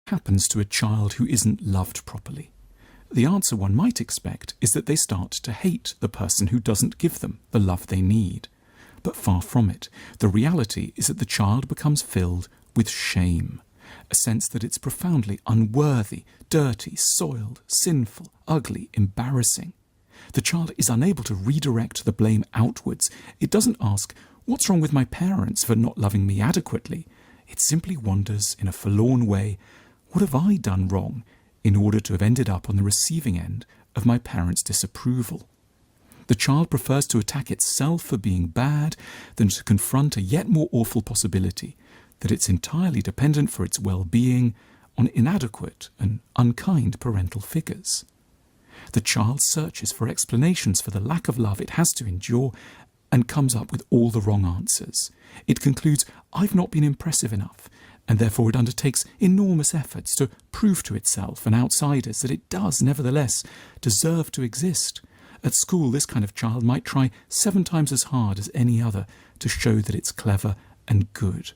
Happens to a child who isn't loved properly? The answer one might expect is that they start to hate the person who doesn't give them the love they need. But far from it. The reality is that the child becomes filled with shame, a sense that it's profoundly unworthy, dirty, soiled, sinful, ugly, embarrassing. The child is unable to redirect the blame outwards. It doesn't ask, "What's wrong with my parents for not loving me adequately?" It simply wonders in a forlorn way, "What have I done wrong in order to have ended up on the receiving end of my parents' disapproval?" The child prefers to attack itself for being bad than to confront a yet more awful possibility that it's entirely dependent for its well-being on inadequate and unkind parental figures. The child searches for explanations for the lack of love it has to endure and comes up with all the wrong answers. It concludes, "I've not been impressive enough," and therefore it undertakes enormous efforts to prove to itself and outsiders that it does, nevertheless, deserve to exist. At school, this kind of child might try 7 times as hard as any other to show that it's clever and good.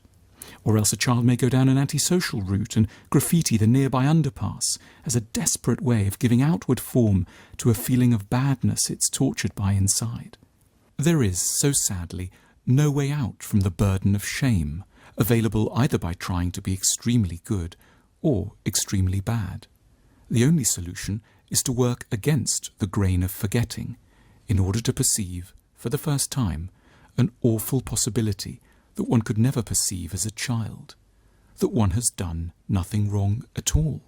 Or else a child may go down an antisocial route and graffiti the nearby underpass as a desperate way of giving outward form to a feeling of badness it's tortured by inside. There is, so sadly, no way out from the burden of shame, available either by trying to be extremely good or extremely bad. The only solution is to work against the grain of forgetting, in order to perceive, for the first time, an awful possibility that one could never perceive as a child, that one has done nothing wrong at all,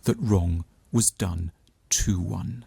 that wrong was done to one.